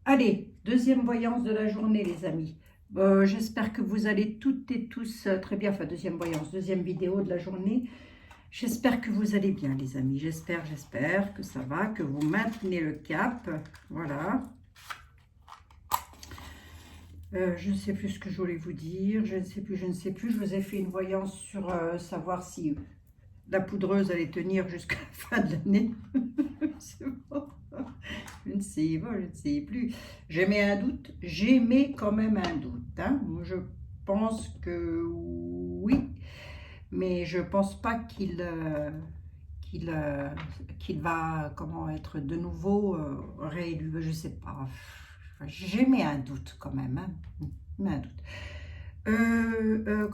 Allez, deuxième voyance de la journée, les amis. J'espère que vous allez toutes et tous très bien. Enfin, deuxième voyance, deuxième vidéo de la journée. J'espère que vous allez bien, les amis. J'espère que ça va, que vous maintenez le cap. Voilà. Je ne sais plus ce que je voulais vous dire. Je ne sais plus. Je vous ai fait une voyance sur savoir si la poudreuse allait tenir jusqu'à la fin de l'année. C'est bon. Je ne sais plus. J'émets un doute. J'émets quand même un doute. Hein. Je pense que oui, mais je pense pas qu'il va comment être de nouveau réélu. Je sais pas. J'émets un doute quand même. Hein. J'émets un doute.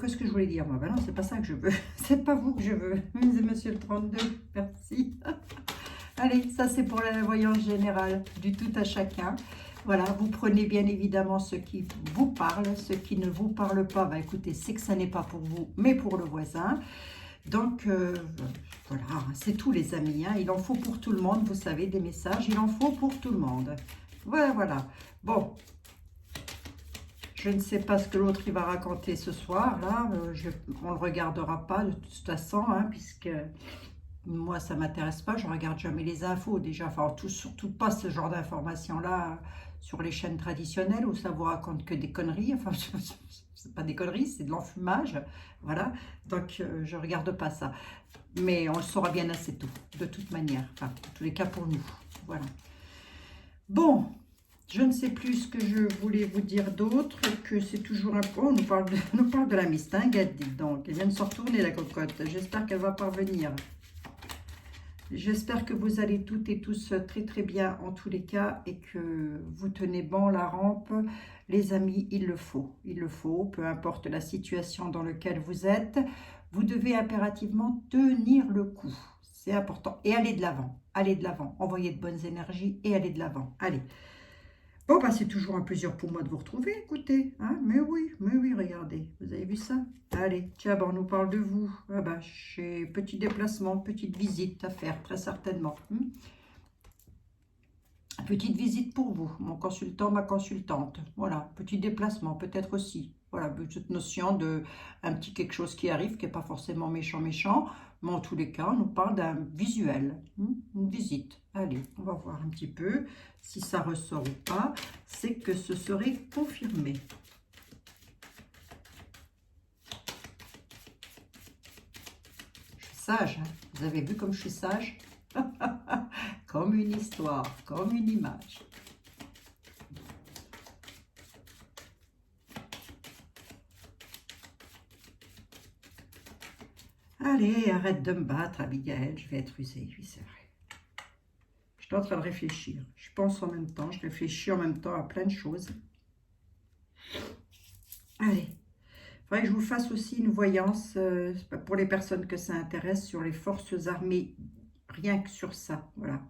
Qu'est-ce que je voulais dire moi? Ben non, c'est pas ça que je veux. C'est pas vous que je veux. C'est Monsieur le 32. Merci. Allez, ça c'est pour la voyance générale, du tout à chacun. Voilà, vous prenez bien évidemment ce qui vous parle, ce qui ne vous parle pas, bah écoutez, c'est que ça n'est pas pour vous, mais pour le voisin. Donc, voilà, c'est tout les amis, hein. Il en faut pour tout le monde, vous savez, des messages, il en faut pour tout le monde. Voilà, voilà. Bon, je ne sais pas ce que l'autre il va raconter ce soir, là, on ne le regardera pas de toute façon, hein, puisque... Moi, ça ne m'intéresse pas, je ne regarde jamais les infos déjà, enfin surtout pas ce genre d'informations-là sur les chaînes traditionnelles où ça vous raconte que des conneries, enfin c'est pas des conneries, c'est de l'enfumage, voilà, donc je ne regarde pas ça. Mais on le saura bien assez tôt, de toute manière, enfin en tous les cas pour nous, voilà. Bon, je ne sais plus ce que je voulais vous dire d'autre, que c'est toujours un peu... Oh, nous parle de la mistinguette, dites donc, elle vient de se retourner la cocotte, j'espère qu'elle va parvenir. J'espère que vous allez toutes et tous très très bien en tous les cas et que vous tenez bon la rampe. Les amis, il le faut, peu importe la situation dans laquelle vous êtes, vous devez impérativement tenir le coup. C'est important. Et aller de l'avant, envoyer de bonnes énergies et aller de l'avant. Allez. Bon, bah, c'est toujours un plaisir pour moi de vous retrouver, écoutez. Hein, mais oui, regardez, vous avez vu ça? Allez, tiens, bah, on nous parle de vous. Ah bah, j'ai petit déplacement, petite visite à faire, très certainement. Petite visite pour vous, mon consultant, ma consultante. Voilà, petit déplacement, peut-être aussi. Voilà, cette notion de un petit quelque chose qui arrive, qui n'est pas forcément méchant, mais en tous les cas, on nous parle d'un visuel, une visite. Allez, on va voir un petit peu si ça ressort ou pas. C'est que ce serait confirmé. Je suis sage, hein. Vous avez vu comme je suis sage? Comme une histoire, comme une image. Allez, arrête de me battre, Abigail, je vais être usée, oui, c'est vrai. Je suis en train de réfléchir. Je pense en même temps, je réfléchis en même temps à plein de choses. Allez, il faudrait que je vous fasse aussi une voyance pour les personnes que ça intéresse sur les forces armées. Rien que sur ça, voilà,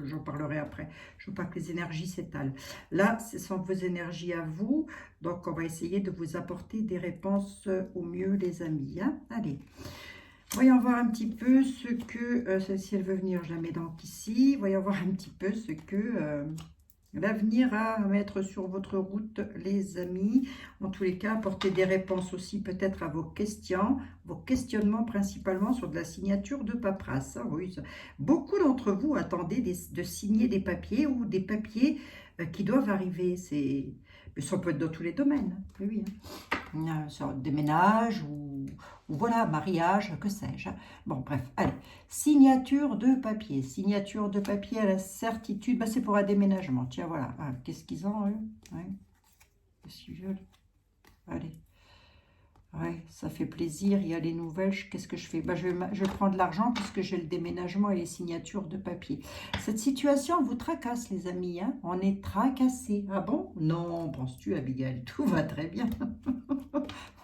j'en parlerai après. Je veux pas que les énergies s'étalent. Là, ce sont vos énergies à vous, donc on va essayer de vous apporter des réponses au mieux, les amis. Hein. Allez, voyons voir un petit peu ce que, si elle veut venir, je la mets donc ici. Voyons voir un petit peu ce que l'avenir a à mettre sur votre route, les amis. En tous les cas, apporter des réponses aussi peut-être à vos questions, vos questionnements principalement sur de la signature de paperasse. Hein, oui, beaucoup d'entre vous attendaient de signer des papiers ou des papiers qui doivent arriver. Ça peut être dans tous les domaines. Oui, hein. Sur des ménages ou voilà, mariage, que sais-je. Bon, bref, allez. Signature de papier à la certitude, bah, c'est pour un déménagement. Tiens, voilà. Ah, qu'est-ce qu'ils ont, eux? Ouais. Qu'est-ce qu'ils veulent? Allez. Ouais, ça fait plaisir. Il y a les nouvelles. Qu'est-ce que je fais? Bah, je prends de l'argent puisque j'ai le déménagement et les signatures de papier. Cette situation vous tracasse, les amis. Hein, on est tracassés. Ah bon? Non, penses-tu, Abigail? Tout va très bien.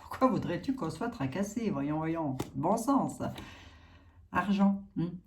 Pourquoi voudrais-tu qu'on soit tracassé? Voyons, voyons. Bon sens. Argent,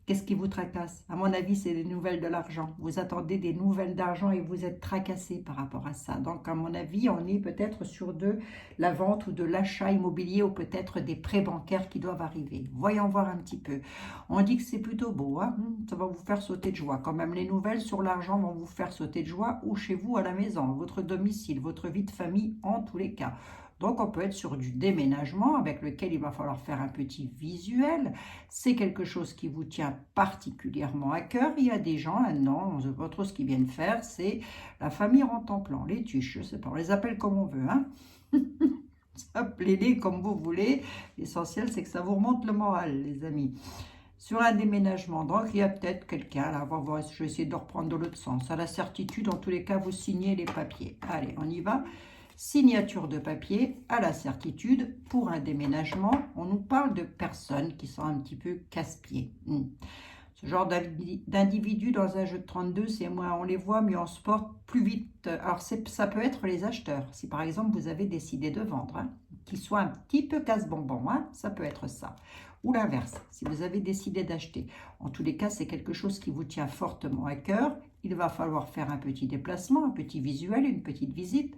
qu'est-ce qui vous tracasse? À mon avis, c'est des nouvelles de l'argent. Vous attendez des nouvelles d'argent et vous êtes tracassé par rapport à ça. Donc, à mon avis, on est peut-être sur de la vente ou de l'achat immobilier ou peut-être des prêts bancaires qui doivent arriver. Voyons voir un petit peu. On dit que c'est plutôt beau, hein? Ça va vous faire sauter de joie. Quand même, les nouvelles sur l'argent vont vous faire sauter de joie ou chez vous à la maison, votre domicile, votre vie de famille en tous les cas. Donc, on peut être sur du déménagement avec lequel il va falloir faire un petit visuel. C'est quelque chose qui vous tient particulièrement à cœur. Il y a des gens là-dedans, on ne sait pas trop ce qu'ils viennent faire, c'est la famille rentre en plan, les tuches, je ne sais pas, on les appelle comme on veut, hein. Appelez-les comme vous voulez. L'essentiel, c'est que ça vous remonte le moral, les amis. Sur un déménagement, donc il y a peut-être quelqu'un, là, je vais essayer de reprendre de l'autre sens. À la certitude, en tous les cas, vous signez les papiers. Allez, on y va. Signature de papier à la certitude pour un déménagement. On nous parle de personnes qui sont un petit peu casse-pieds. Ce genre d'individus dans un jeu de 32, c'est moins on les voit, mais on se porte plus vite. Alors ça peut être les acheteurs. Si par exemple vous avez décidé de vendre, qu'ils soient un petit peu casse-bonbon, ça peut être ça. Ou l'inverse, si vous avez décidé d'acheter. En tous les cas, c'est quelque chose qui vous tient fortement à cœur. Il va falloir faire un petit déplacement, un petit visuel, une petite visite.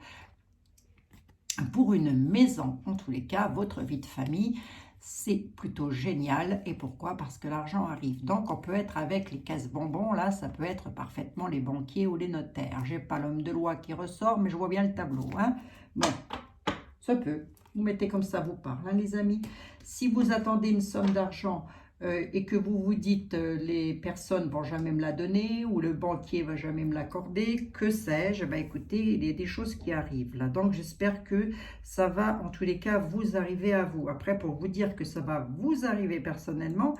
Pour une maison, en tous les cas, votre vie de famille, c'est plutôt génial. Et pourquoi? Parce que l'argent arrive. Donc, on peut être avec les casse-bonbons. Là, ça peut être parfaitement les banquiers ou les notaires. Je n'ai pas l'homme de loi qui ressort, mais je vois bien le tableau. Bon, ça peut. Vous mettez comme ça vous parle, les amis. Si vous attendez une somme d'argent et que vous vous dites les personnes ne vont jamais me la donner ou le banquier va jamais me l'accorder, que sais-je, écoutez, il y a des choses qui arrivent là. Donc j'espère que ça va en tous les cas vous arriver à vous. Après, pour vous dire que ça va vous arriver personnellement,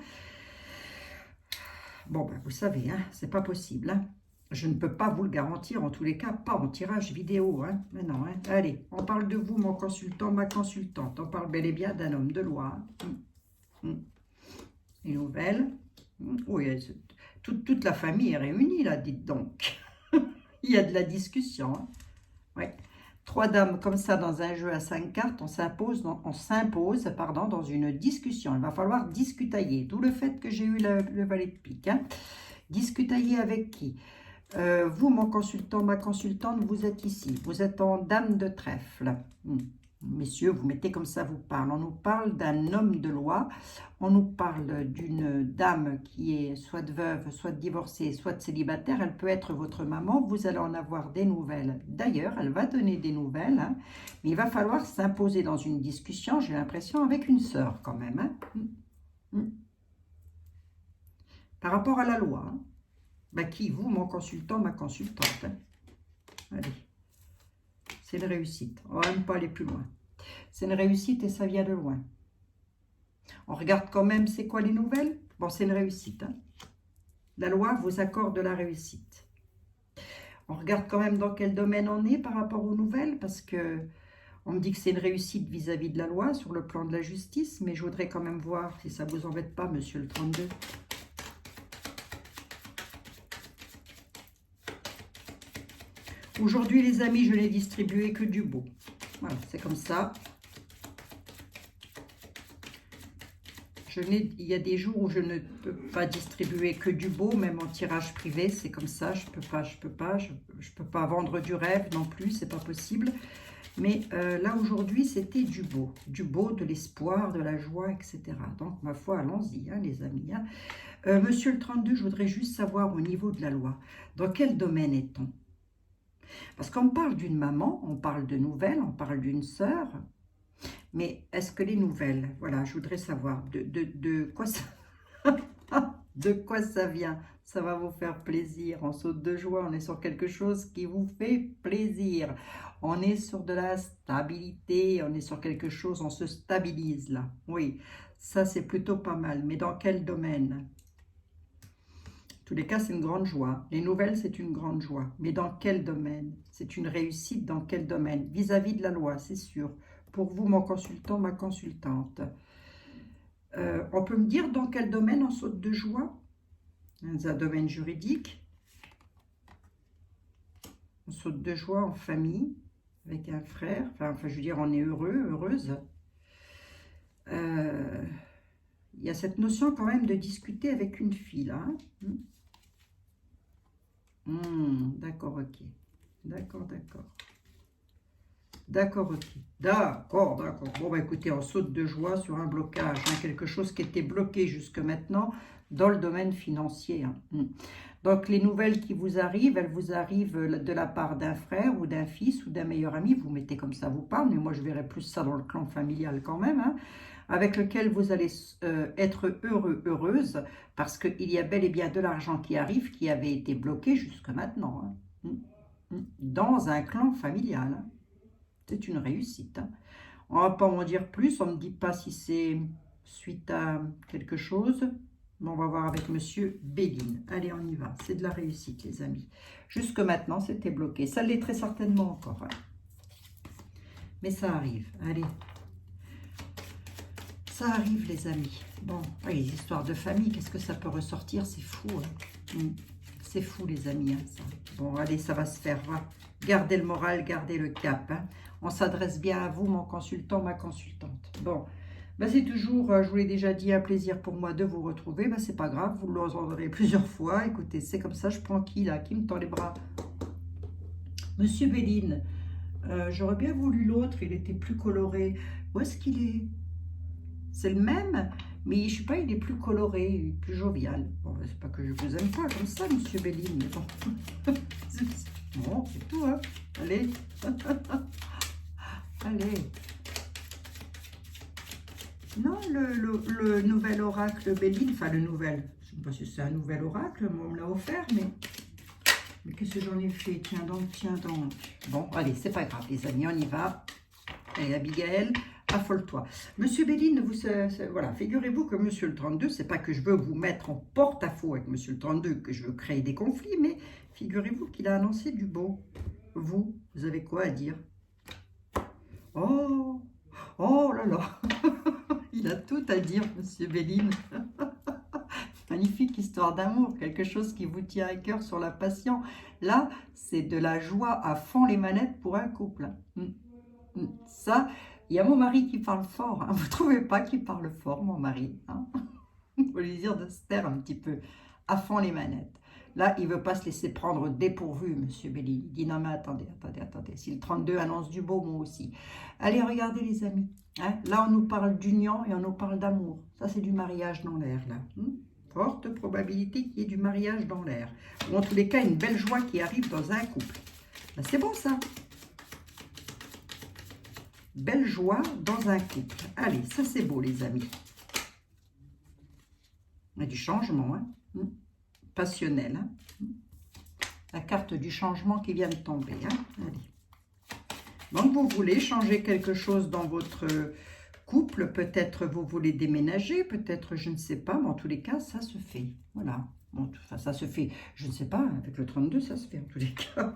bon, vous savez, c'est pas possible. Je ne peux pas vous le garantir, en tous les cas, pas en tirage vidéo. Mais non, allez, on parle de vous, mon consultant, ma consultante. On parle bel et bien d'un homme de loi. Les nouvelles. Oui, toute la famille est réunie, là, dites donc. Il y a de la discussion. Ouais. 3 dames comme ça dans un jeu à 5 cartes, on s'impose dans une discussion. Il va falloir discutailler. D'où le fait que j'ai eu le valet de pique. Discutailler avec qui? Vous, mon consultant, ma consultante, vous êtes ici. Vous êtes en dame de trèfle. Messieurs, vous mettez comme ça vous parle. On nous parle d'un homme de loi. On nous parle d'une dame qui est soit veuve, soit divorcée, soit célibataire. Elle peut être votre maman. Vous allez en avoir des nouvelles. D'ailleurs, elle va donner des nouvelles. Mais il va falloir s'imposer dans une discussion, j'ai l'impression, avec une sœur quand même. Par rapport à la loi. Qui? Vous, mon consultant, ma consultante. Allez. C'est une réussite. On va même pas aller plus loin. C'est une réussite et ça vient de loin. On regarde quand même, c'est quoi les nouvelles? Bon, c'est une réussite. La loi vous accorde la réussite. On regarde quand même dans quel domaine on est par rapport aux nouvelles, parce que on me dit que c'est une réussite vis-à-vis de la loi sur le plan de la justice, mais je voudrais quand même voir si ça ne vous embête pas, monsieur le 32. Aujourd'hui, les amis, je n'ai distribué que du beau. Voilà, c'est comme ça. Il y a des jours où je ne peux pas distribuer que du beau, même en tirage privé, c'est comme ça, je peux pas vendre du rêve non plus, c'est pas possible. Mais là, aujourd'hui, c'était du beau, de l'espoir, de la joie, etc. Donc, ma foi, allons-y, les amis. Monsieur le 32, je voudrais juste savoir au niveau de la loi, dans quel domaine est-on? Parce qu'on parle d'une maman, on parle de nouvelles, on parle d'une sœur, mais est-ce que les nouvelles, voilà, je voudrais savoir de quoi ça, de quoi ça vient? Ça va vous faire plaisir, on saute de joie, on est sur quelque chose qui vous fait plaisir. On est sur de la stabilité, on est sur quelque chose, on se stabilise là. Oui, ça c'est plutôt pas mal, mais dans quel domaine? En tous les cas, c'est une grande joie. Les nouvelles, c'est une grande joie. Mais dans quel domaine? C'est une réussite dans quel domaine? Vis-à-vis de la loi, c'est sûr. Pour vous, mon consultant, ma consultante. On peut me dire dans quel domaine on saute de joie? Dans un domaine juridique. On saute de joie en famille, avec un frère. Enfin, je veux dire, on est heureux, heureuse. Il Il y a cette notion quand même de discuter avec une fille, là. Hein. D'accord, ok. D'accord, d'accord. D'accord, ok. D'accord, d'accord. Bon, bah écoutez, on saute de joie sur un blocage, hein, quelque chose qui était bloqué jusque maintenant dans le domaine financier. Hein. Donc, les nouvelles qui vous arrivent, elles vous arrivent de la part d'un frère ou d'un fils ou d'un meilleur ami. Vous mettez comme ça vous parle, mais moi, je verrais plus ça dans le clan familial quand même, hein, avec lequel vous allez être heureux, heureuse, parce qu'il y a bel et bien de l'argent qui arrive, qui avait été bloqué jusque maintenant, hein, dans un clan familial. Hein. C'est une réussite. Hein. On ne va pas en dire plus. On ne me dit pas si c'est suite à quelque chose. Mais on va voir avec Monsieur Béline. Allez, on y va. C'est de la réussite, les amis. Jusque maintenant, c'était bloqué. Ça l'est très certainement encore. Hein. Mais ça arrive. Allez. Ça arrive, les amis. Bon, les histoires de famille, qu'est-ce que ça peut ressortir? C'est fou. Hein. C'est fou, les amis. Hein, ça. Bon, allez, ça va se faire. Va. Gardez le moral, gardez le cap. Hein. On s'adresse bien à vous, mon consultant, ma consultante. Bon, ben c'est toujours, je vous l'ai déjà dit, un plaisir pour moi de vous retrouver. Ben c'est pas grave, vous l'entendrez plusieurs fois. Écoutez, c'est comme ça, je prends qui là? Qui me tend les bras? Monsieur Béline, j'aurais bien voulu l'autre, il était plus coloré. Où est-ce qu'il est? C'est le même, mais je sais pas, il est plus coloré, plus jovial. Bon, ben, c'est pas que je vous aime pas comme ça, Monsieur Béline, mais bon. Bon, c'est tout, hein. Allez. Allez. Non, le nouvel oracle Béline, enfin le nouvel, je ne sais pas si c'est un nouvel oracle, moi on me l'a offert, mais qu'est-ce que j'en ai fait? Tiens donc, tiens donc. Bon, allez, c'est pas grave, les amis, on y va. Allez, Abigail, affole-toi. Monsieur Béline, voilà, figurez-vous que Monsieur le 32, c'est pas que je veux vous mettre en porte-à-faux avec Monsieur le 32, que je veux créer des conflits, mais figurez-vous qu'il a annoncé du beau. Vous avez quoi à dire? Oh, oh là là, il a tout à dire, Monsieur Béline. Magnifique histoire d'amour, quelque chose qui vous tient à cœur sur la passion. Là, c'est de la joie à fond les manettes pour un couple. Ça, il y a mon mari qui parle fort. Hein. Vous ne trouvez pas qu'il parle fort, mon mari? Hein. Il faut lui dire de se taire un petit peu. À fond les manettes. Là, il ne veut pas se laisser prendre dépourvu, Monsieur Béline. Il dit, non mais attendez, attendez, attendez. Si le 32 annonce du beau, moi aussi. Allez, regardez les amis. Hein. Là, on nous parle d'union et on nous parle d'amour. Ça, c'est du mariage dans l'air, là. Forte probabilité qu'il y ait du mariage dans l'air. Ou en tous les cas, une belle joie qui arrive dans un couple. Ben, c'est bon, ça. Belle joie dans un couple. Allez, ça, c'est beau, les amis. Il y a du changement, hein. Passionnel. Hein. La carte du changement qui vient de tomber. Hein. Allez. Donc, vous voulez changer quelque chose dans votre couple. Peut-être vous voulez déménager. Peut-être, je ne sais pas. Mais en tous les cas, ça se fait. Voilà. Bon, enfin, ça se fait. Je ne sais pas. Avec le 32, ça se fait en tous les cas.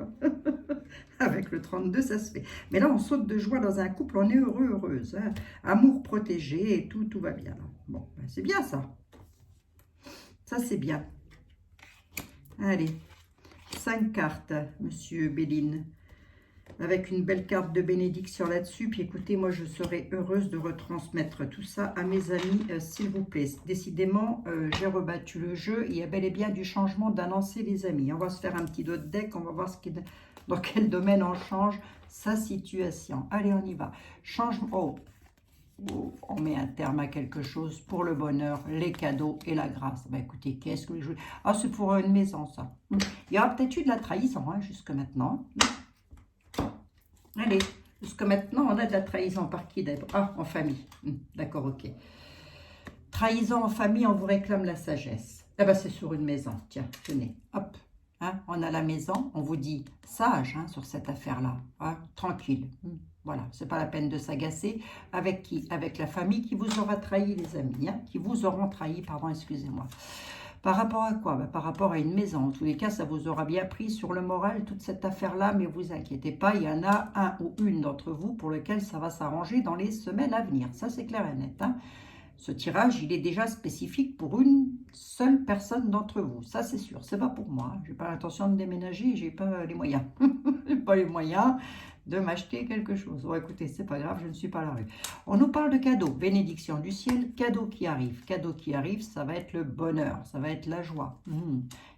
Avec le 32, ça se fait. Mais là, on saute de joie dans un couple. On est heureux, heureuse. Hein. Amour protégé et tout va bien. Bon, ben, c'est bien ça. Ça, c'est bien. Allez, 5 cartes, Monsieur Béline, avec une belle carte de bénédiction là-dessus. Puis écoutez, moi, je serai heureuse de retransmettre tout ça à mes amis, s'il vous plaît. Décidément, j'ai rebattu le jeu. Il y a bel et bien du changement d'annoncer, les amis. On va se faire un petit autre deck. On va voir dans quel domaine on change sa situation. Allez, on y va. Changement. Oh. On met un terme à quelque chose pour le bonheur, les cadeaux et la grâce. Ben écoutez, qu'est-ce que je... Ah, c'est pour une maison, ça. Il y aura peut-être eu de la trahison, hein, jusque maintenant. Allez, jusque maintenant, on a de la trahison par qui d'être? Ah, en famille. D'accord, ok. Trahison en famille, on vous réclame la sagesse. Eh ben, c'est sur une maison. Tiens, tenez, hop. Hein, on a la maison, on vous dit sage, hein, sur cette affaire-là. Hein, tranquille. Voilà, c'est pas la peine de s'agacer. Avec qui? Avec la famille qui vous aura trahi, les amis. Hein, qui vous auront trahi, pardon, excusez-moi. Par rapport à quoi? Ben, par rapport à une maison. En tous les cas, ça vous aura bien pris sur le moral, toute cette affaire-là. Mais vous inquiétez pas, il y en a un ou une d'entre vous pour lequel ça va s'arranger dans les semaines à venir. Ça, c'est clair et net. Hein. Ce tirage, il est déjà spécifique pour une seule personne d'entre vous. Ça, c'est sûr. C'est pas pour moi. Je n'ai pas l'intention de déménager. Je n'ai pas les moyens. Je n'ai pas les moyens. de m'acheter quelque chose. Bon, écoutez, c'est pas grave, je ne suis pas à la rue. On nous parle de cadeaux, bénédiction du ciel, cadeau qui arrive. Cadeau qui arrive, ça va être le bonheur, ça va être la joie.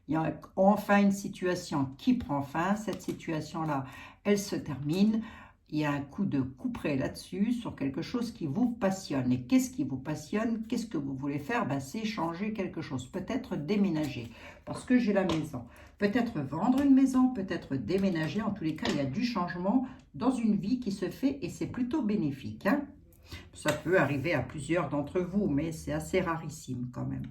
Il y a enfin une situation qui prend fin. Cette situation-là, elle se termine. Il y a un coup de couperet là-dessus, sur quelque chose qui vous passionne. Et qu'est-ce qui vous passionne? Qu'est-ce que vous voulez faire? Ben, c'est changer quelque chose, peut-être déménager, parce que j'ai la maison. Peut-être vendre une maison, peut-être déménager. En tous les cas, il y a du changement dans une vie qui se fait et c'est plutôt bénéfique. Ça peut arriver à plusieurs d'entre vous, mais c'est assez rarissime quand même.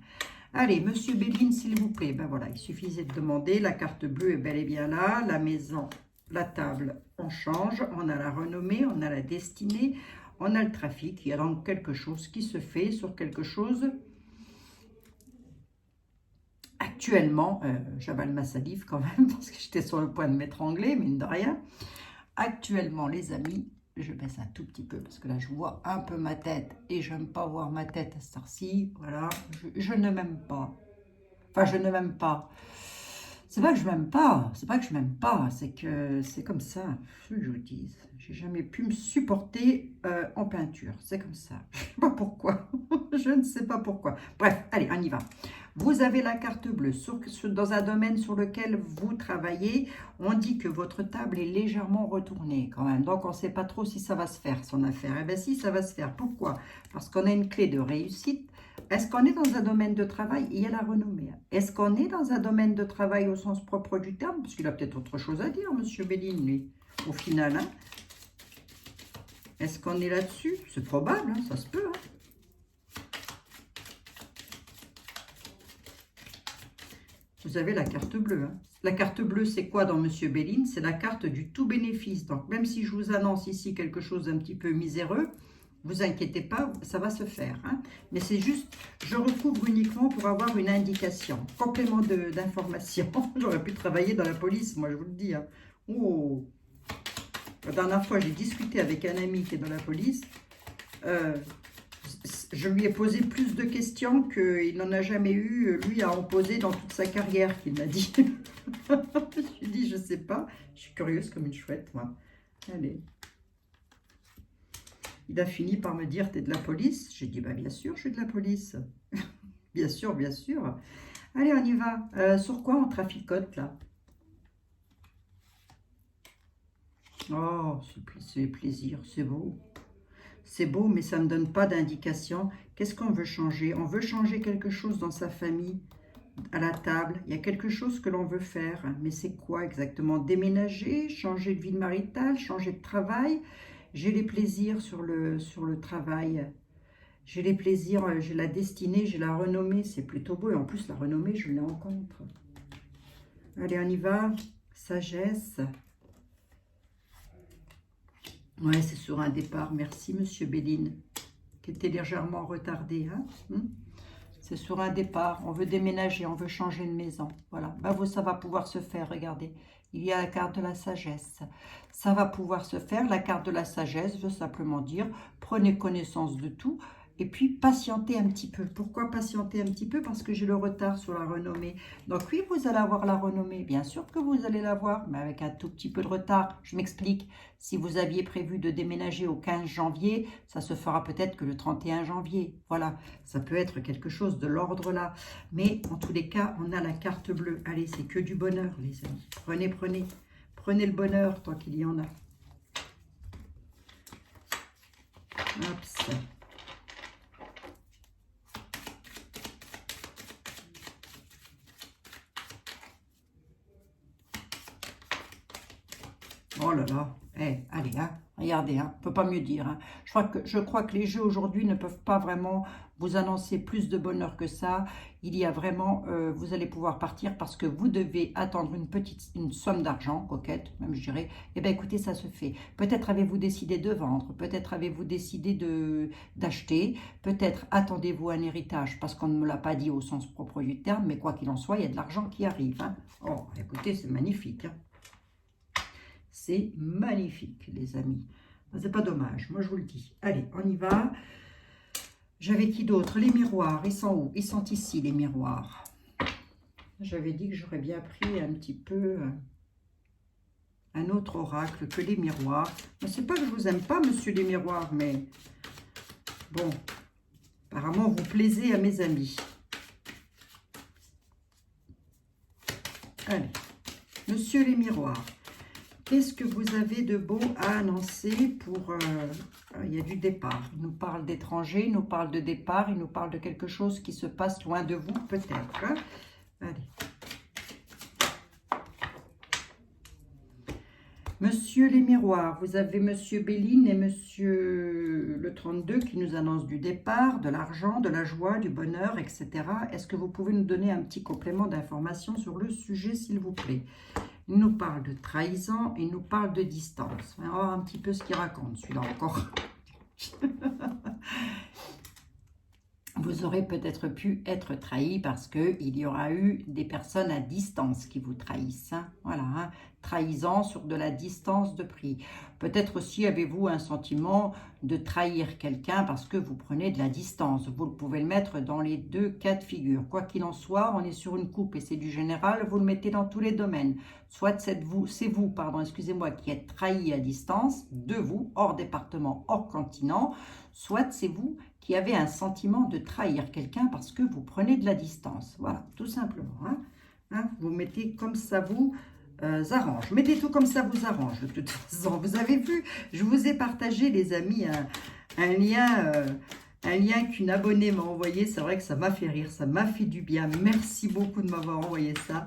Allez, Monsieur Béline, s'il vous plaît. Ben voilà, il suffisait de demander. La carte bleue est bel et bien là. La maison, la table, on change. On a la renommée, on a la destinée, on a le trafic. Il y a donc quelque chose qui se fait sur quelque chose. Actuellement, j'avale ma salive quand même parce que j'étais sur le point de m'étrangler, mine de rien. Actuellement, les amis, je baisse un tout petit peu parce que là, je vois un peu ma tête et je n'aime pas voir ma tête à cette heure-ci. Voilà, je ne m'aime pas. Enfin, je ne m'aime pas. C'est pas que je m'aime pas, c'est pas que je m'aime pas, c'est que c'est comme ça, ce que je vous dis. J'ai jamais pu me supporter en peinture, c'est comme ça. Je ne sais pas pourquoi, je ne sais pas pourquoi. Bref, allez, on y va. Vous avez la carte bleue. Dans un domaine sur lequel vous travaillez, on dit que votre table est légèrement retournée quand même. Donc, on ne sait pas trop si ça va se faire, son affaire. Eh bien, si, ça va se faire. Pourquoi? Parce qu'on a une clé de réussite. Est-ce qu'on est dans un domaine de travail? Il y a la renommée. Est-ce qu'on est dans un domaine de travail au sens propre du terme? Parce qu'il a peut-être autre chose à dire, Monsieur Béline, lui, au final. Est-ce qu'on est là-dessus? C'est probable, ça se peut. Vous avez la carte bleue. La carte bleue, c'est quoi dans Monsieur Béline? C'est la carte du tout bénéfice. Donc, même si je vous annonce ici quelque chose d'un petit peu miséreux, vous inquiétez pas, ça va se faire. Mais c'est juste, je recouvre uniquement pour avoir une indication. Complément d'information. J'aurais pu travailler dans la police, moi, je vous le dis. Oh. La dernière fois, j'ai discuté avec un ami qui est dans la police. Je lui ai posé plus de questions qu'il n'en a jamais eu, lui, à en poser dans toute sa carrière, qu'il m'a dit. Je lui ai dit, je sais pas. Je suis curieuse comme une chouette, moi. Allez. Il a fini par me dire, t'es de la police? J'ai dit, bah, bien sûr, je suis de la police. Bien sûr, bien sûr. Allez, on y va. Sur quoi on traficote, là? Oh, c'est plaisir, c'est beau. C'est beau, mais ça ne donne pas d'indication. Qu'est-ce qu'on veut changer? On veut changer quelque chose dans sa famille, à la table. Il y a quelque chose que l'on veut faire. Mais c'est quoi exactement? Déménager, changer de vie maritale, changer de travail. J'ai les plaisirs sur le travail. J'ai les plaisirs, j'ai la destinée, j'ai la renommée. C'est plutôt beau. Et en plus, la renommée, je l'ai en contre. Allez, on y va. Sagesse. Ouais, c'est sur un départ. Merci, Monsieur Béline, qui était légèrement retardé. C'est sur un départ. On veut déménager, on veut changer de maison. Voilà. Ben, vous, ça va pouvoir se faire. Regardez, il y a la carte de la sagesse. Ça va pouvoir se faire. La carte de la sagesse veut simplement dire, prenez connaissance de tout. Et puis, patientez un petit peu. Pourquoi patienter un petit peu? Parce que j'ai le retard sur la renommée. Donc oui, vous allez avoir la renommée. Bien sûr que vous allez l'avoir, mais avec un tout petit peu de retard. Je m'explique. Si vous aviez prévu de déménager au 15 janvier, ça se fera peut-être que le 31 janvier. Voilà, ça peut être quelque chose de l'ordre là. Mais en tous les cas, on a la carte bleue. Allez, c'est que du bonheur, les amis. Prenez, prenez. Prenez le bonheur tant qu'il y en a. Hop. Oh là là, allez, regardez, on ne peut pas mieux dire. Je crois que les jeux aujourd'hui ne peuvent pas vraiment vous annoncer plus de bonheur que ça. Il y a vraiment, vous allez pouvoir partir parce que vous devez attendre une somme d'argent, coquette, même je dirais. Eh bien écoutez, ça se fait. Peut-être avez-vous décidé de vendre, peut-être avez-vous décidé d'acheter, peut-être attendez-vous un héritage parce qu'on ne me l'a pas dit au sens propre du terme, mais quoi qu'il en soit, il y a de l'argent qui arrive. Oh, écoutez, c'est magnifique. C'est magnifique, les amis. C'est pas dommage, moi je vous le dis. Allez, on y va. J'avais qui d'autre? Les miroirs, ils sont où? Ils sont ici, les miroirs. J'avais dit que j'aurais bien pris un petit peu un autre oracle que les miroirs. C'est pas que je vous aime pas, monsieur les miroirs, mais bon, apparemment vous plaisez à mes amis. Allez, monsieur les miroirs, qu'est-ce que vous avez de beau à annoncer pour... il y a du départ. Il nous parle d'étrangers, il nous parle de départ, il nous parle de quelque chose qui se passe loin de vous, peut-être. Hein? Allez. Monsieur les miroirs, vous avez monsieur Béline et monsieur le 32 qui nous annoncent du départ, de l'argent, de la joie, du bonheur, etc. Est-ce que vous pouvez nous donner un petit complément d'information sur le sujet, s'il vous plaît? Il nous parle de trahison, il nous parle de distance. On va voir un petit peu ce qu'il raconte, celui-là encore. Vous aurez peut-être pu être trahi parce qu'il y aura eu des personnes à distance qui vous trahissent. Hein. Voilà, hein. Trahison sur de la distance de prix. Peut-être aussi avez-vous un sentiment de trahir quelqu'un parce que vous prenez de la distance. Vous pouvez le mettre dans les deux cas de figure. Quoi qu'il en soit, on est sur une coupe et c'est du général, vous le mettez dans tous les domaines. Soit c'est vous, excusez-moi, qui êtes trahi à distance, de vous, hors département, hors continent, soit c'est vous qui avez un sentiment de trahir quelqu'un parce que vous prenez de la distance. Voilà, tout simplement. Hein, vous mettez comme ça vous arrange. Mettez tout comme ça vous arrange. De toute façon, vous avez vu, je vous ai partagé, les amis, un lien qu'une abonnée m'a envoyé. C'est vrai que ça m'a fait rire, ça m'a fait du bien. Merci beaucoup de m'avoir envoyé ça.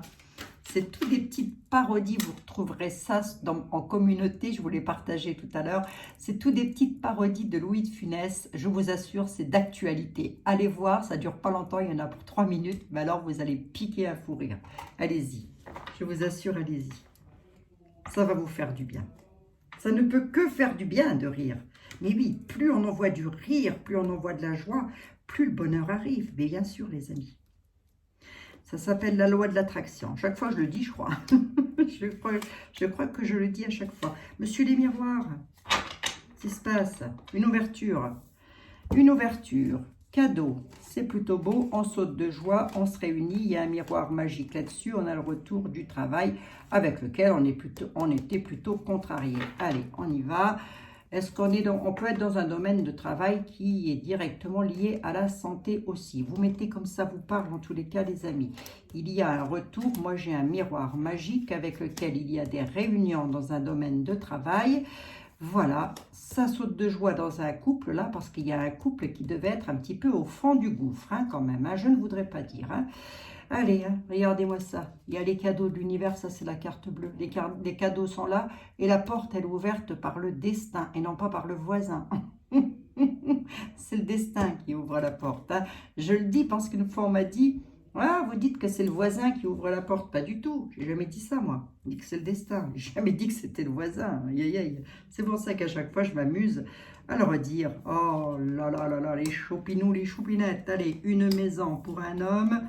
C'est tout des petites parodies, vous retrouverez ça en communauté, je vous l'ai partagé tout à l'heure. C'est tout des petites parodies de Louis de Funès, je vous assure, c'est d'actualité. Allez voir, ça dure pas longtemps, il y en a pour 3 minutes, mais alors vous allez piquer un fou rire. Allez-y, je vous assure, allez-y. Ça va vous faire du bien. Ça ne peut que faire du bien de rire. Mais oui, plus on envoie du rire, plus on envoie de la joie, plus le bonheur arrive. Mais bien sûr, les amis. Ça s'appelle la loi de l'attraction. Chaque fois, je le dis, je crois. je crois que je le dis à chaque fois. Monsieur les miroirs, qu'est-ce qui se passe? Une ouverture. Une ouverture. Cadeau. C'est plutôt beau. On saute de joie. On se réunit. Il y a un miroir magique là-dessus. On a le retour du travail avec lequel on était plutôt contrarié. Allez, on y va. Est-ce on peut être dans un domaine de travail qui est directement lié à la santé aussi? Vous mettez comme ça vous parle en tous les cas, les amis. Il y a un retour. Moi, j'ai un miroir magique avec lequel il y a des réunions dans un domaine de travail. Voilà, ça saute de joie dans un couple là, parce qu'il y a un couple qui devait être un petit peu au fond du gouffre, hein, quand même. Hein, je ne voudrais pas dire. Hein. Allez, hein, regardez-moi ça. Il y a les cadeaux de l'univers, ça c'est la carte bleue. Les cadeaux sont là et la porte, elle est ouverte par le destin et non pas par le voisin. C'est le destin qui ouvre la porte. Hein. Je le dis parce qu'une fois on m'a dit, ah, vous dites que c'est le voisin qui ouvre la porte. Pas du tout, j'ai jamais dit ça moi. Je dis que c'est le destin, j'ai jamais dit que c'était le voisin. Aïe, aïe, aïe. C'est pour ça qu'à chaque fois je m'amuse à leur dire, oh là là là là, les choupinous, les choupinettes. Allez, une maison pour un homme.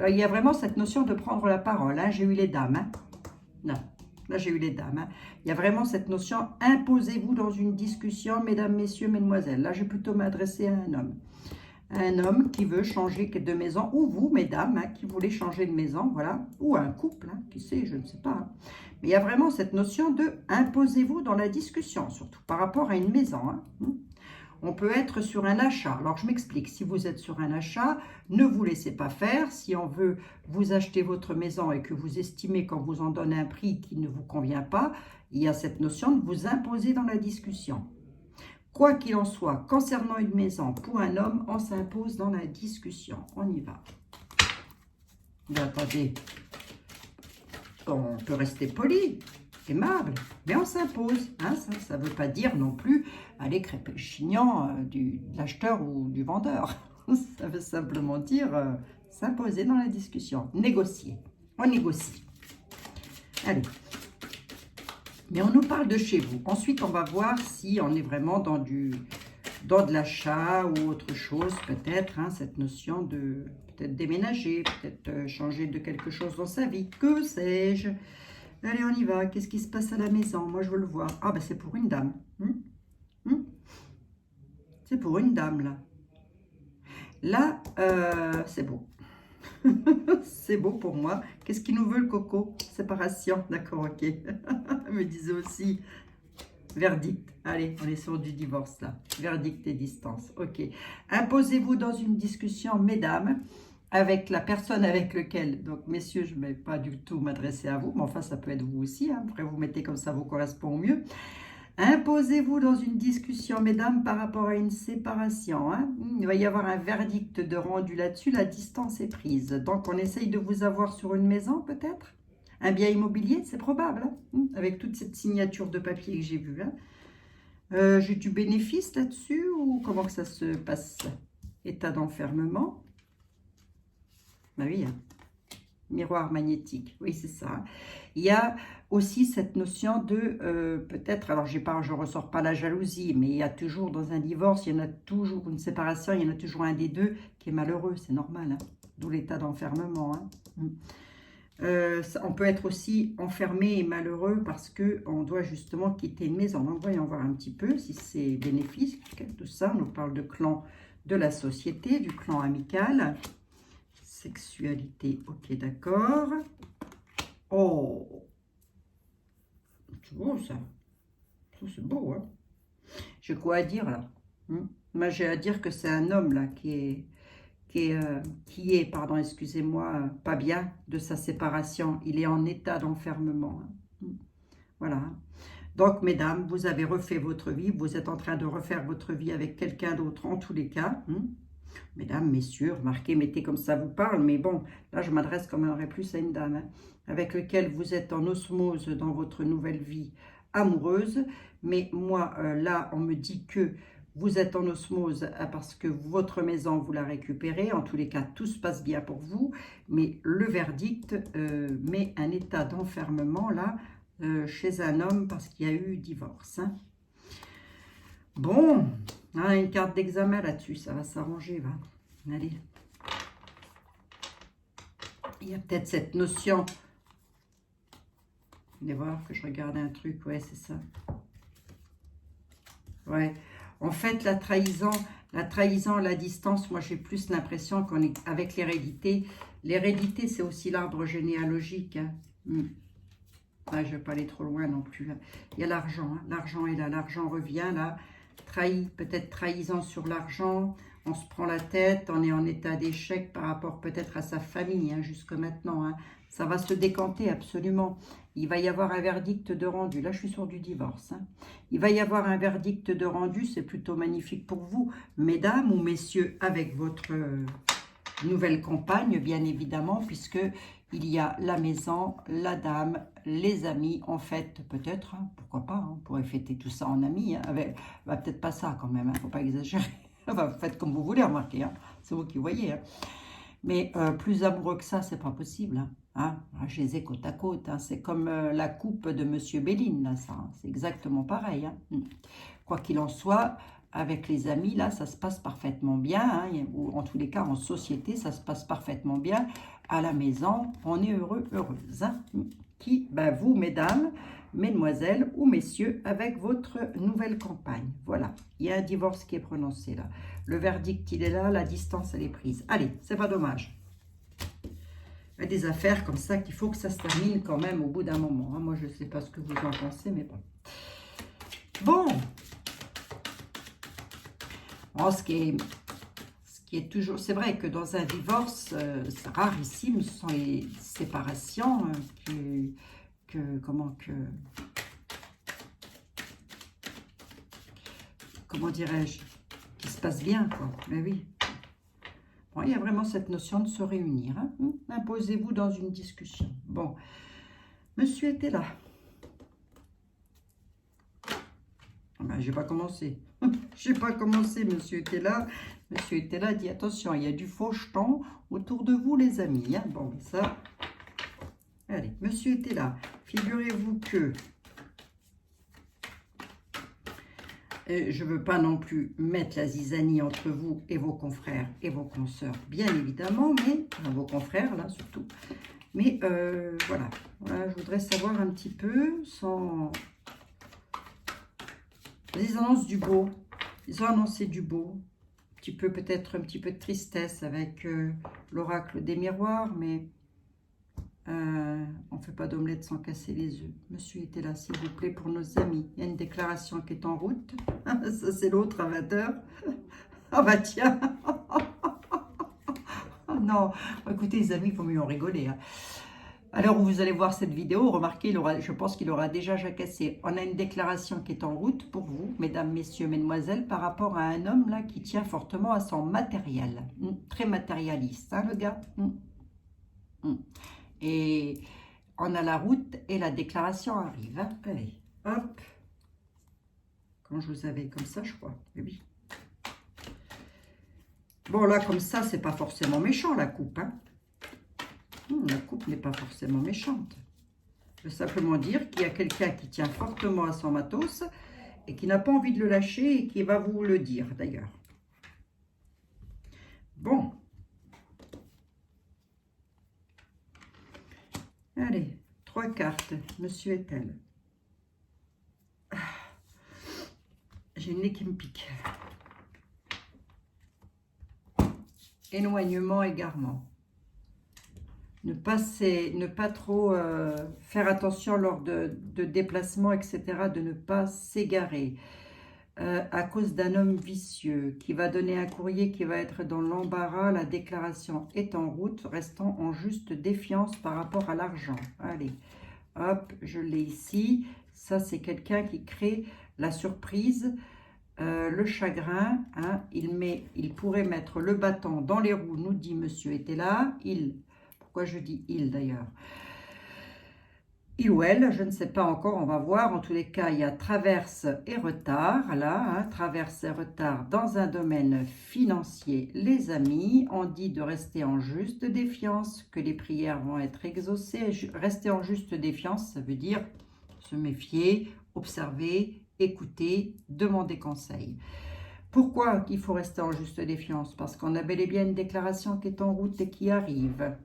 Il y a vraiment cette notion de prendre la parole. Hein. J'ai eu les dames. Hein. Non, là j'ai eu les dames. Hein. Il y a vraiment cette notion, imposez-vous dans une discussion, mesdames, messieurs, mesdemoiselles. Là, je vais plutôt m'adresser à un homme. Un homme qui veut changer de maison, ou vous, mesdames, hein, qui voulez changer de maison, voilà. Ou un couple, hein, qui sait, je ne sais pas. Hein. Mais il y a vraiment cette notion de imposez-vous dans la discussion, surtout par rapport à une maison. Hein. On peut être sur un achat. Alors, je m'explique. Si vous êtes sur un achat, ne vous laissez pas faire. Si on veut vous acheter votre maison et que vous estimez qu'on vous en donne un prix qui ne vous convient pas, il y a cette notion de vous imposer dans la discussion. Quoi qu'il en soit, concernant une maison, pour un homme, on s'impose dans la discussion. On y va. Mais attendez. On peut rester poli, aimable, mais on s'impose. Hein, ça ne veut pas dire non plus aller crêper le chignon de l'acheteur ou du vendeur. Ça veut simplement dire s'imposer dans la discussion, négocier. On négocie. Allez. Mais on nous parle de chez vous. Ensuite, on va voir si on est vraiment dans de l'achat ou autre chose, peut-être, hein, cette notion de peut-être déménager, peut-être changer de quelque chose dans sa vie. Que sais-je? Allez, on y va. Qu'est-ce qui se passe à la maison? Moi, je veux le voir. Ah, ben c'est pour une dame. C'est pour une dame, là. Là, c'est beau. C'est beau pour moi. Qu'est-ce qu'il nous veut le coco? Séparation. D'accord, ok. Me disait aussi verdict. Allez, on est sur du divorce là. Verdict et distance. Ok. Imposez-vous dans une discussion, mesdames, avec la personne avec laquelle, donc messieurs, je ne vais pas du tout m'adresser à vous, mais enfin ça peut être vous aussi. Hein. Après, vous mettez comme ça vous correspond au mieux. Imposez-vous dans une discussion, mesdames, par rapport à une séparation. Hein. Il va y avoir un verdict de rendu là-dessus, la distance est prise. Donc, on essaye de vous avoir sur une maison, peut-être. Un bien immobilier, c'est probable, hein, avec toute cette signature de papier que j'ai vue. Hein. J'ai du bénéfice là-dessus ou comment que ça se passe? État d'enfermement. Ben oui, hein. Miroir magnétique, oui c'est ça. Il y a aussi cette notion de peut-être, alors je ne ressors pas la jalousie, mais il y a toujours dans un divorce, il y en a toujours une séparation, il y en a toujours un des deux qui est malheureux, c'est normal, hein, d'où l'état d'enfermement. Hein. On peut être aussi enfermé et malheureux parce qu'on doit justement quitter une maison. Donc voyons voir un petit peu si c'est bénéfique, tout ça. On nous parle de clan de la société, du clan amical. Sexualité, ok, d'accord. Oh, c'est beau ça. Ça c'est beau, hein. J'ai quoi à dire là? Moi j'ai à dire que c'est un homme là qui est, pardon, excusez-moi, pas bien de sa séparation. Il est en état d'enfermement. Hein. Voilà. Donc, mesdames, vous avez refait votre vie. Vous êtes en train de refaire votre vie avec quelqu'un d'autre en tous les cas. Mesdames, messieurs, remarquez, mettez comme ça vous parle, mais bon, là je m'adresse comme un plus à une dame, hein, avec lequel vous êtes en osmose dans votre nouvelle vie amoureuse, mais moi, là, on me dit que vous êtes en osmose parce que votre maison, vous la récupérez, en tous les cas, tout se passe bien pour vous, mais le verdict met un état d'enfermement, là, chez un homme parce qu'il y a eu divorce, hein. Bon, hein, une carte d'examen là-dessus, ça va s'arranger, va. Allez. Il y a peut-être cette notion. Vous allez voir que je regarde un truc, ouais, c'est ça. Ouais. En fait, la trahison, la distance, moi j'ai plus l'impression qu'on est avec l'hérédité. L'hérédité, c'est aussi l'arbre généalogique. Hein. Ah, je ne vais pas aller trop loin non plus. Là. Il y a l'argent, hein. L'argent est là, l'argent revient là. Trahi, peut-être trahison sur l'argent, on se prend la tête, on est en état d'échec par rapport peut-être à sa famille, hein, jusque maintenant. Hein. Ça va se décanter absolument. Il va y avoir un verdict de rendu. Là, je suis sur du divorce. Hein. Il va y avoir un verdict de rendu, c'est plutôt magnifique pour vous, mesdames ou messieurs, avec votre nouvelle compagne, bien évidemment, puisque il y a la maison, la dame, les amis, en fait, peut-être, hein, pourquoi pas, hein, on pourrait fêter tout ça en amis, hein, avec, bah, peut-être pas ça quand même, hein, faut pas exagérer, enfin, faites comme vous voulez, remarquez, hein, c'est vous qui voyez, hein. Mais plus amoureux que ça, c'est pas possible, hein, hein. Je les ai côte à côte, hein, c'est comme la coupe de Monsieur Béline, là, ça, hein, c'est exactement pareil, hein. Quoi qu'il en soit, avec les amis, là, ça se passe parfaitement bien, hein, ou en tous les cas, en société, ça se passe parfaitement bien. À la maison, on est heureux, heureuse. Hein. Qui, ben vous, mesdames, mesdemoiselles ou messieurs, avec votre nouvelle compagne. Voilà, il y a un divorce qui est prononcé là. Le verdict, il est là, la distance, elle est prise. Allez, c'est pas dommage. Il y a des affaires comme ça qu'il faut que ça se termine quand même au bout d'un moment. Hein. Moi, je ne sais pas ce que vous en pensez, mais bon. Bon. Bon, ce qui est toujours... C'est vrai que dans un divorce, c'est rarissime, ce sont les séparations comment dirais-je, qui se passent bien, quoi. Mais oui. Bon, il y a vraiment cette notion de se réunir. Hein. Imposez-vous dans une discussion. Bon, monsieur était là. Ben, j'ai pas commencé. J'ai pas commencé, monsieur était là. Monsieur était là, dit attention, il y a du faucheton autour de vous, les amis. Hein. Bon, ça. Allez, monsieur était là. Figurez-vous que je ne veux pas non plus mettre la zizanie entre vous et vos confrères et vos consoeurs, bien évidemment, mais vos confrères, là, surtout. Mais voilà. Voilà, je voudrais savoir un petit peu sans... Ils annoncent du beau. Ils ont annoncé du beau. petit peu, peut-être un petit peu de tristesse avec l'oracle des miroirs, mais on ne fait pas d'omelette sans casser les œufs. Monsieur était là, s'il vous plaît, pour nos amis. Il y a une déclaration qui est en route. Ça, c'est l'autre à 20 h. Ah bah tiens. Oh non, écoutez les amis, il faut mieux en rigoler. Hein. Alors où vous allez voir cette vidéo, remarquez, je pense qu'il aura déjà jacassé. On a une déclaration qui est en route pour vous, mesdames, messieurs, mesdemoiselles, par rapport à un homme là qui tient fortement à son matériel. Très matérialiste, hein, le gars. Et on a la route et la déclaration arrive. Hein. Allez, hop. Quand je vous avais comme ça, je crois. Oui. Bon, là, comme ça, c'est pas forcément méchant, la coupe. Hein. La coupe n'est pas forcément méchante. Je veux simplement dire qu'il y a quelqu'un qui tient fortement à son matos et qui n'a pas envie de le lâcher et qui va vous le dire, d'ailleurs. Bon. Allez, 3 cartes. Monsieur est-elle? J'ai le nez qui me pique. Éloignement, égarement. Ne pas trop faire attention lors de déplacements, etc. De ne pas s'égarer. À cause d'un homme vicieux qui va donner un courrier qui va être dans l'embarras, la déclaration est en route, restant en juste défiance par rapport à l'argent. Allez, hop, je l'ai ici. Ça, c'est quelqu'un qui crée la surprise, le chagrin. Hein, il pourrait mettre le bâton dans les roues, nous dit monsieur était là. Pourquoi je dis il d'ailleurs? Il ou elle, je ne sais pas encore, on va voir. En tous les cas, il y a traverse et retard, là, hein, traverse et retard dans un domaine financier. Les amis, on dit de rester en juste défiance, que les prières vont être exaucées. Rester en juste défiance, ça veut dire se méfier, observer, écouter, demander conseil. Pourquoi il faut rester en juste défiance? Parce qu'on a bel et bien une déclaration qui est en route et qui arrive.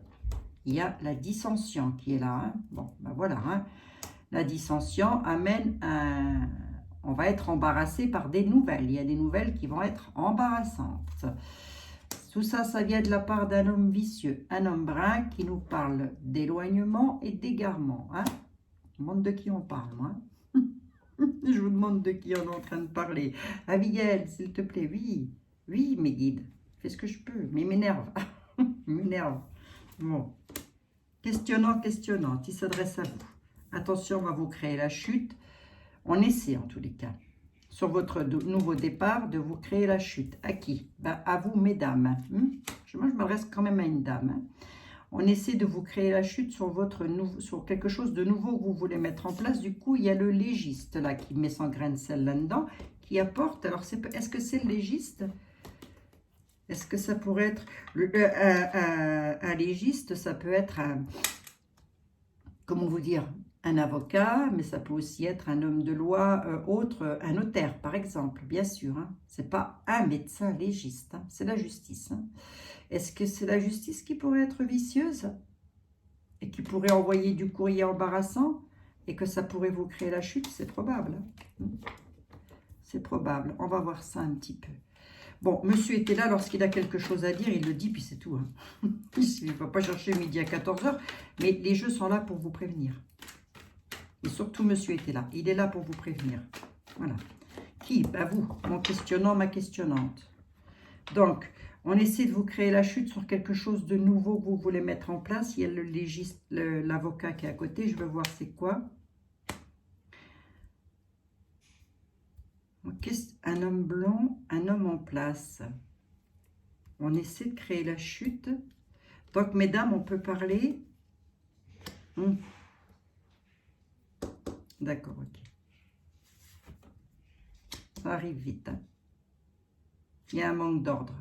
Il y a la dissension qui est là. Hein. Bon, ben voilà. Hein. La dissension amène on va être embarrassé par des nouvelles. Il y a des nouvelles qui vont être embarrassantes. Tout ça, ça vient de la part d'un homme vicieux. Un homme brun qui nous parle d'éloignement et d'égarement. Hein. Je me demande de qui on parle, moi. Je vous demande de qui on est en train de parler. Abigail, s'il te plaît. Oui, oui, mes guides. Fais ce que je peux. Mais il m'énerve. Il m'énerve. Bon. Questionnant, il s'adresse à vous. Attention, on va vous créer la chute. On essaie en tous les cas, sur votre nouveau départ, de vous créer la chute. À qui? Ben, à vous, mesdames. Moi, je m'adresse quand même à une dame. Hein. On essaie de vous créer la chute sur, sur quelque chose de nouveau que vous voulez mettre en place. Du coup, il y a le légiste là qui met son grain de sel là-dedans, qui apporte. Alors, est-ce que c'est le légiste? Est-ce que ça pourrait être un légiste? Ça peut être comment vous dire, un avocat, mais ça peut aussi être un homme de loi, un notaire par exemple, bien sûr. Hein. Ce n'est pas un médecin légiste, hein, c'est la justice. Hein. Est-ce que c'est la justice qui pourrait être vicieuse et qui pourrait envoyer du courrier embarrassant et que ça pourrait vous créer la chute? C'est probable. Hein. C'est probable. On va voir ça un petit peu. Bon, monsieur était là lorsqu'il a quelque chose à dire, il le dit, puis c'est tout. Hein. Il ne va pas chercher midi à 14 h, mais les jeux sont là pour vous prévenir. Et surtout, monsieur était là. Il est là pour vous prévenir. Voilà. Qui? Ben vous, mon questionnant, ma questionnante. Donc, on essaie de vous créer la chute sur quelque chose de nouveau que vous voulez mettre en place. Il y a le légiste, l'avocat qui est à côté. Je vais voir c'est quoi. Un homme blond, un homme en place. On essaie de créer la chute. Donc, mesdames, on peut parler. D'accord, ok. Ça arrive vite. Hein. Il y a un manque d'ordre.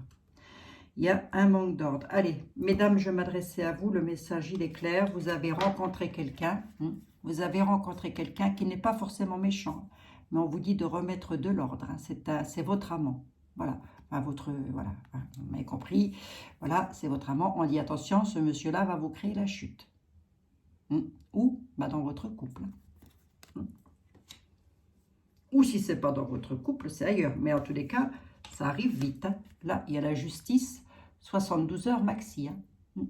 Il y a un manque d'ordre. Allez, mesdames, je m'adressais à vous. Le message, il est clair. Vous avez rencontré quelqu'un. Vous avez rencontré quelqu'un qui n'est pas forcément méchant. Mais on vous dit de remettre de l'ordre. Hein. C'est votre amant. Voilà. Enfin, voilà. Vous m'avez compris. Voilà, c'est votre amant. On dit attention, ce monsieur-là va vous créer la chute. Ou dans votre couple. Ou si ce n'est pas dans votre couple, c'est ailleurs. Mais en tous les cas, ça arrive vite. Hein. Là, il y a la justice, 72 heures maxi. Hein.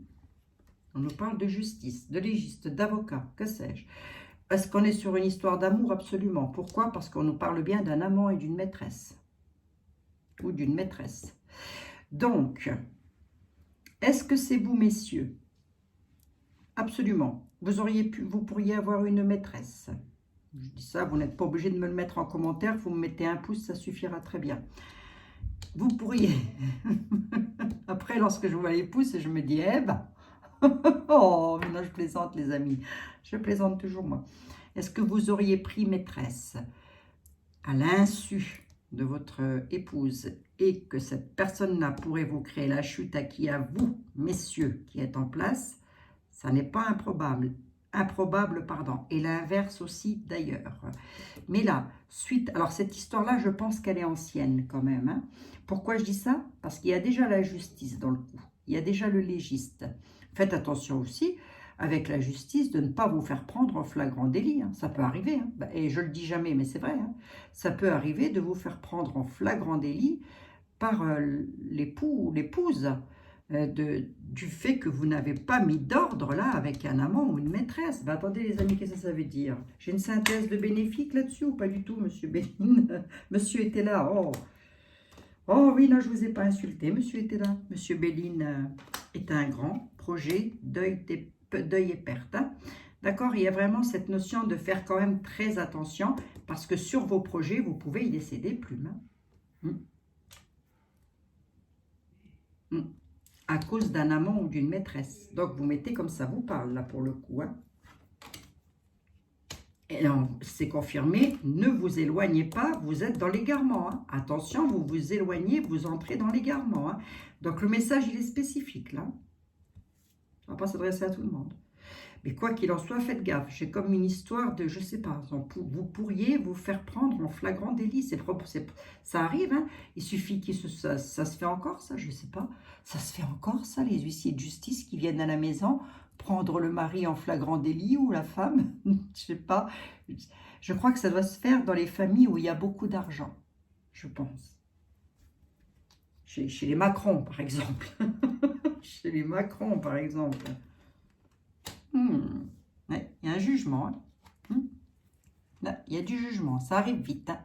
On nous parle de justice, de légiste, d'avocat, que sais-je. Est-ce qu'on est sur une histoire d'amour? Absolument. Pourquoi? Parce qu'on nous parle bien d'un amant et d'une maîtresse. Ou d'une maîtresse. Donc, est-ce que c'est vous, messieurs? Absolument. Vous pourriez avoir une maîtresse. Je dis ça, vous n'êtes pas obligé de me le mettre en commentaire. Vous me mettez un pouce, ça suffira très bien. Vous pourriez. Après, lorsque je vois les pouces, je me dis, eh ben, oh, mais non, je plaisante, les amis. Je plaisante toujours, moi. Est-ce que vous auriez pris maîtresse à l'insu de votre épouse et que cette personne-là pourrait vous créer la chute à qui, à vous, messieurs, qui êtes en place? Ça n'est pas improbable. Improbable, pardon. Et l'inverse aussi, d'ailleurs. Mais là, suite... Alors, cette histoire-là, je pense qu'elle est ancienne, quand même. Hein. Pourquoi je dis ça? Parce qu'il y a déjà la justice dans le coup. Il y a déjà le légiste. Faites attention aussi, avec la justice, de ne pas vous faire prendre en flagrant délit. Hein. Ça peut arriver. Hein. Et je le dis jamais, mais c'est vrai. Hein. Ça peut arriver de vous faire prendre en flagrant délit par l'époux ou l'épouse. Du fait que vous n'avez pas mis d'ordre là avec un amant ou une maîtresse. Ben, attendez les amis, qu'est-ce que ça veut dire? J'ai une synthèse de bénéfique là-dessus ou pas du tout, monsieur Béline? Monsieur était là, oh. Oh oui, non, je ne vous ai pas insulté, monsieur était là. Monsieur Béline est un grand projet deuil et perte. Hein. D'accord, il y a vraiment cette notion de faire quand même très attention parce que sur vos projets, vous pouvez y laisser des plumes. Hein. À cause d'un amant ou d'une maîtresse. Donc, vous mettez comme ça vous parle, là, pour le coup. Hein. Et c'est confirmé, ne vous éloignez pas, vous êtes dans l'égarement. Hein. Attention, vous vous éloignez, vous entrez dans l'égarement. Hein. Donc, le message, il est spécifique, là. Ça ne va pas s'adresser à tout le monde. Mais quoi qu'il en soit, faites gaffe. J'ai comme une histoire de, je ne sais pas, vous pourriez vous faire prendre en flagrant délit. Ça arrive, hein. Il suffit que ça se fait encore, ça, je ne sais pas. Ça se fait encore, ça, les huissiers de justice qui viennent à la maison prendre le mari en flagrant délit ou la femme. Je ne sais pas. Je crois que ça doit se faire dans les familles où il y a beaucoup d'argent, je pense. Chez les Macron, par exemple. Chez les Macron, par exemple. Ouais, il y a un jugement. Hein. Là, il y a du jugement. Ça arrive vite. Hein.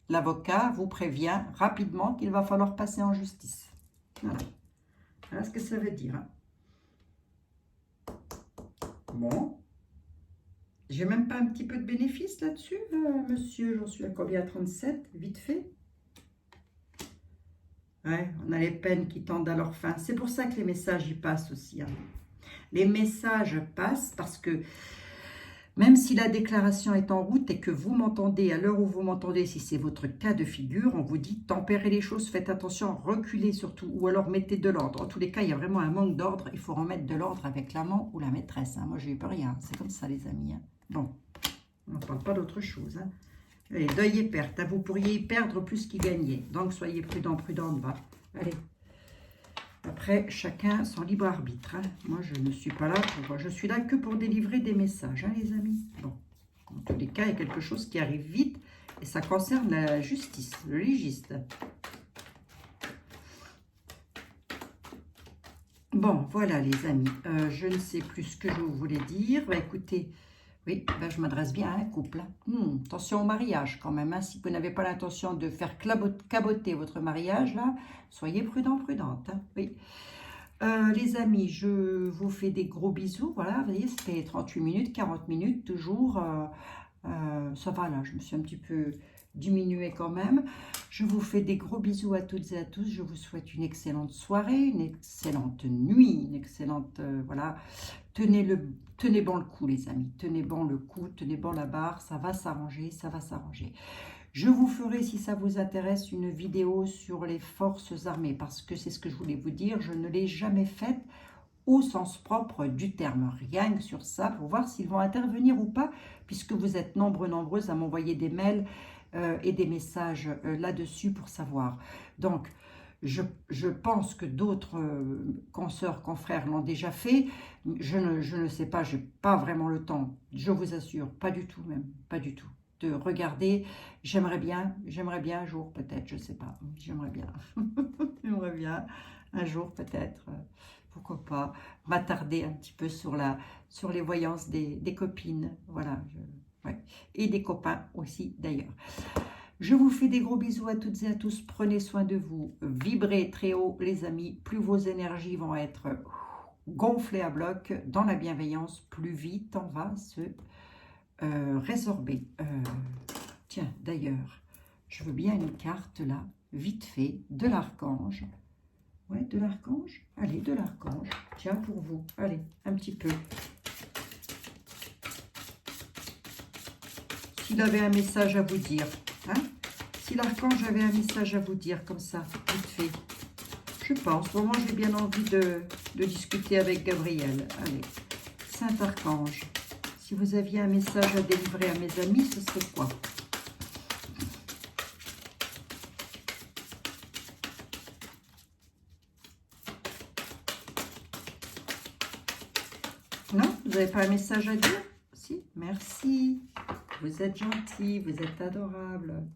L'avocat vous prévient rapidement qu'il va falloir passer en justice. Voilà. Voilà ce que ça veut dire. Hein. Bon. J'ai même pas un petit peu de bénéfice là-dessus, monsieur. J'en suis à combien? 37, vite fait. Ouais, on a les peines qui tendent à leur fin. C'est pour ça que les messages y passent aussi. Hein. Les messages passent parce que même si la déclaration est en route et que vous m'entendez, à l'heure où vous m'entendez, si c'est votre cas de figure, on vous dit tempérez les choses, faites attention, reculez surtout, ou alors mettez de l'ordre. En tous les cas, il y a vraiment un manque d'ordre, il faut remettre de l'ordre avec l'amant ou la maîtresse. Hein. Moi, je n'ai pas rien, c'est comme ça les amis. Hein. Bon, on ne parle pas d'autre chose. Hein. Allez, deuil et perte, hein. Vous pourriez y perdre plus qu'y gagner. Donc, soyez prudents, prudentes, va. Allez. Après, chacun son libre arbitre. Hein. Moi, je ne suis pas là pour... Je suis là que pour délivrer des messages, hein, les amis. Bon, en tous les cas, il y a quelque chose qui arrive vite et ça concerne la justice, le légiste. Bon, voilà, les amis. Je ne sais plus ce que je voulais dire. Bah, écoutez... Oui, ben je m'adresse bien à un couple. Hein. Attention au mariage quand même. Hein. Si vous n'avez pas l'intention de faire caboter votre mariage, là, soyez prudents, prudentes. Hein. Oui. Les amis, je vous fais des gros bisous. Voilà, vous voyez, c'était 38 minutes, 40 minutes, toujours. Ça va là, je me suis un petit peu diminuée quand même. Je vous fais des gros bisous à toutes et à tous. Je vous souhaite une excellente soirée, une excellente nuit, une excellente... voilà. Tenez bon le coup, les amis. Tenez bon le coup, tenez bon la barre. Ça va s'arranger, ça va s'arranger. Je vous ferai, si ça vous intéresse, une vidéo sur les forces armées. Parce que c'est ce que je voulais vous dire. Je ne l'ai jamais faite au sens propre du terme. Rien que sur ça, pour voir s'ils vont intervenir ou pas. Puisque vous êtes nombreuses à m'envoyer des mails et des messages là-dessus pour savoir. Donc... Je pense que d'autres consoeurs, confrères l'ont déjà fait. Je ne sais pas, je n'ai pas vraiment le temps. Je vous assure, pas du tout même, pas du tout. de regarder. J'aimerais bien un jour peut-être, je sais pas, j'aimerais bien, j'aimerais bien un jour peut-être, pourquoi pas, m'attarder un petit peu sur les voyances des copines, voilà, ouais. Et des copains aussi d'ailleurs. Je vous fais des gros bisous à toutes et à tous, prenez soin de vous, vibrez très haut les amis, plus vos énergies vont être gonflées à bloc dans la bienveillance, plus vite on va se résorber. Tiens, d'ailleurs, je veux bien une carte là, vite fait, de l'archange. Ouais, de l'archange. Allez, de l'archange. Tiens, pour vous. Allez, un petit peu. S'il avait un message à vous dire. Hein? Si l'archange avait un message à vous dire, comme ça, vite fait. Je pense. Au moment, j'ai bien envie de discuter avec Gabriel. Allez, Saint-Archange. Si vous aviez un message à délivrer à mes amis, ce serait quoi? Non? Vous n'avez pas un message à dire? Si? Merci. Vous êtes gentil, vous êtes adorable.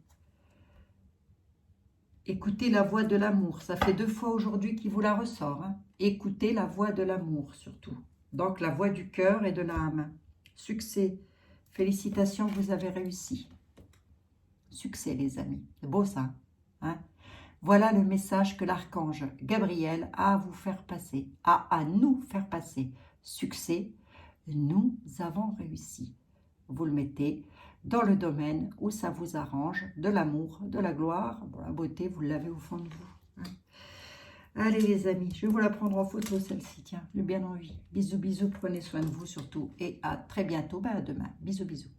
Écoutez la voix de l'amour. Ça fait 2 fois aujourd'hui qu'il vous la ressort. Hein. Écoutez la voix de l'amour surtout. Donc la voix du cœur et de l'âme. Succès. Félicitations, vous avez réussi. Succès les amis. C'est beau ça. Hein? Voilà le message que l'archange Gabriel a à vous faire passer. À nous faire passer. Succès. Nous avons réussi. Vous le mettez dans le domaine où ça vous arrange, de l'amour, de la gloire. Bon, la beauté, vous l'avez au fond de vous. Hein. Allez les amis, je vais vous la prendre en photo celle-ci, tiens, j'ai bien envie. Bisous, bisous, prenez soin de vous surtout et à très bientôt, à demain. Bisous, bisous.